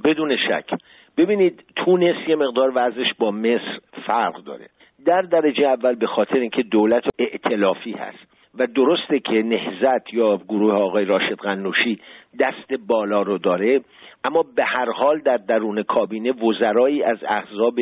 بدون شک. ببینید تونس یه مقدار وضعش با مصر فرق داره. در درجه اول به خاطر اینکه دولت ائتلافی هست و درسته که نهضت یا گروه آقای راشد غنوشی دست بالا رو داره، اما به هر حال در درون کابینه وزرایی از احزاب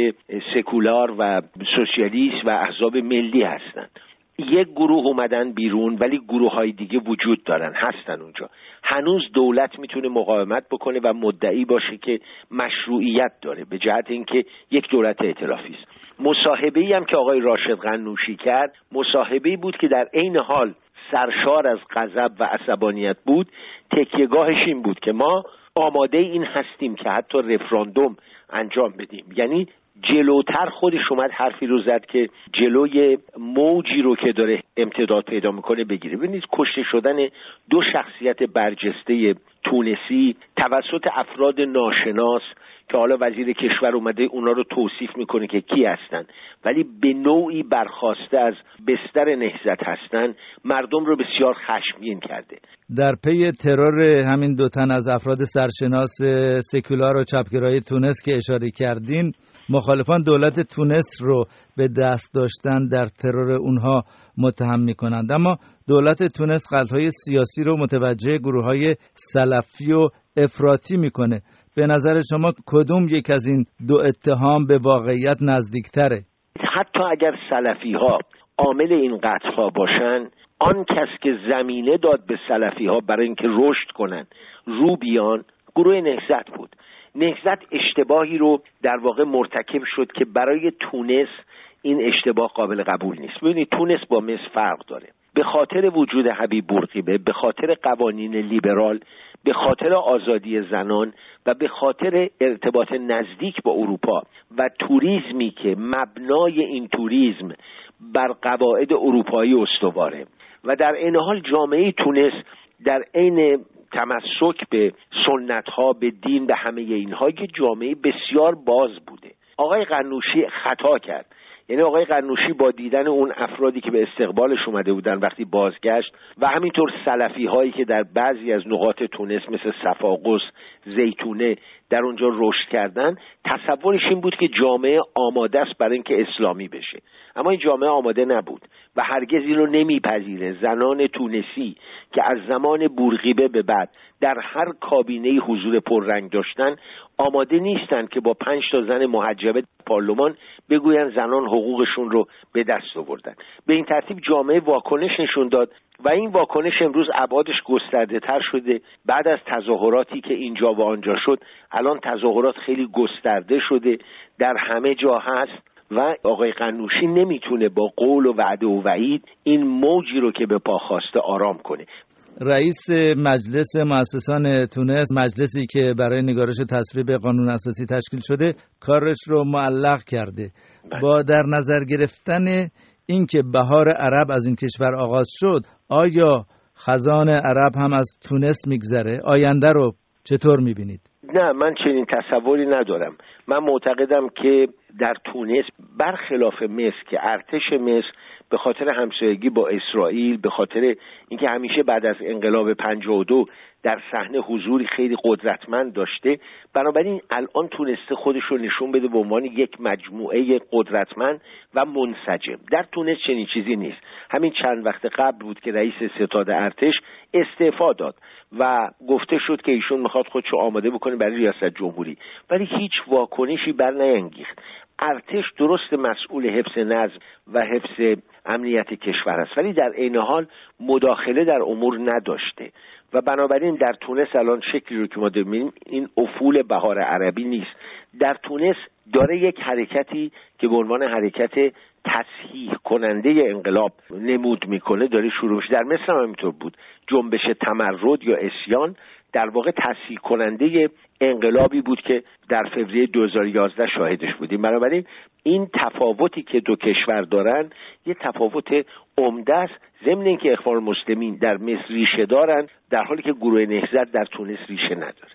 سکولار و سوسیالیست و احزاب ملی هستند. یک گروه اومدن بیرون ولی گروه‌های دیگه وجود دارن، هستن اونجا. هنوز دولت میتونه مقاومت بکنه و مدعی باشه که مشروعیت داره به جهت اینکه یک دولت ائتلافی است. مصاحبه‌ای هم که آقای راشد غنوشی کرد مصاحبه‌ای بود که در عین حال سرشار از غضب و عصبانیت بود. تکیه‌گاهش این بود که ما آماده این هستیم که حتی رفراندوم انجام بدیم. یعنی جلوتر خودش اومد حرفی رو زد که جلوی موجی رو که داره امتداد پیدا میکنه بگیره. ببینید کشته شدن 2 شخصیت برجسته تونسی توسط افراد ناشناس که حالا وزیر کشور اومده اونا رو توصیف میکنه که کی هستن ولی به نوعی برخاسته از بستر نهضت هستن، مردم رو بسیار خشمگین کرده. در پی ترور همین 2 تن از افراد سرشناس سکولار و چپگرای تونس که اشاره کردین، مخالفان دولت تونس رو به دست داشتن در ترور اونها متهم میکنند، اما دولت تونس خلطهای سیاسی رو متوجه گروه‌های سلفی و افراطی میکنه. به نظر شما کدوم یک از این 2 اتهام به واقعیت نزدیکتره؟ حتی اگر سلفی ها عامل این قتل ها باشن، آن کس که زمینه داد به سلفی ها برای اینکه رشد کنن رو بیان گروه نهضت بود. نهضت اشتباهی رو در واقع مرتکب شد که برای تونس این اشتباه قابل قبول نیست. ببینید تونس با مصر فرق داره. به خاطر وجود حبیب بورقیبه، به خاطر قوانین لیبرال، به خاطر آزادی زنان و به خاطر ارتباط نزدیک با اروپا و توریسمی که مبنای این توریسم بر قواعد اروپایی استواره و در این حال جامعه تونس در عین تمسک به سنت‌ها، به دین، به همه اینها یک جامعه بسیار باز بوده. آقای غنوشی خطا کرد. یعنی آقای غنوشی با دیدن اون افرادی که به استقبالش اومده بودن وقتی بازگشت و همینطور سلفی هایی که در بعضی از نقاط تونس مثل صفاقس، زیتونه در اونجا رشد کردن، تصورش این بود که جامعه آماده است برای اینکه اسلامی بشه، اما این جامعه آماده نبود و هرگز این رو نمیپذیره. زنان تونسی که از زمان بورقیبه به بعد در هر کابینه حضور پررنگ داشتن آماده نیستن که با 5 تا زن محجبه پارلمان بگوین زنان حقوقشون رو به دست آوردن. به این ترتیب جامعه واکنش نشون داد و این واکنش امروز ابعادش گسترده تر شده. بعد از تظاهراتی که اینجا و آنجا شد، الان تظاهرات خیلی گسترده شده، در همه جا هست و آقای غنوشی نمیتونه با قول و وعده و وعید این موجی رو که به پا خواسته آرام کنه. رئیس مجلس مؤسسان تونس، مجلسی که برای نگارش و تصویب قانون اساسی تشکیل شده، کارش رو معلق کرده. با در نظر گرفتن اینکه بهار عرب از این کشور آغاز شد، آیا خزان عرب هم از تونس میگذره؟ آینده رو چطور میبینید؟ نه، من چنین تصوری ندارم. من معتقدم که در تونس برخلاف مصر که ارتش مصر به خاطر همسایگی با اسرائیل، به خاطر اینکه همیشه بعد از انقلاب 52 در صحنه حضوری خیلی قدرتمند داشته، بنابراین الان تونسته خودش رو نشون بده به عنوان یک مجموعه قدرتمند و منسجم. در تونس چنین چیزی نیست. همین چند وقت قبل بود که رئیس ستاد ارتش استعفا داد و گفته شد که ایشون میخواد خودشو آماده بکنه برای ریاست جمهوری، ولی هیچ واکنشی بر نیانگیخت. ارتش درست مسئول حفظ نظم و حفظ امنیت کشور است، ولی در عین حال مداخله در امور نداشته و بنابراین در تونس الان شکلی رو که ما داریم این افول بهار عربی نیست. در تونس داره یک حرکتی که به عنوان حرکت تصحیح کننده انقلاب نمود میکنه داره شروع میشه. در مصر هم همینطور بود. جنبش تمرد یا عصیان در واقع تصحیح کننده انقلابی بود که در فوریه 2011 شاهدش بودیم. بنابراین این تفاوتی که دو کشور دارن یه تفاوت عمده است، ضمن اینکه اخوان المسلمین در مصر ریشه دارن در حالی که گروه نهضت در تونس ریشه نداره.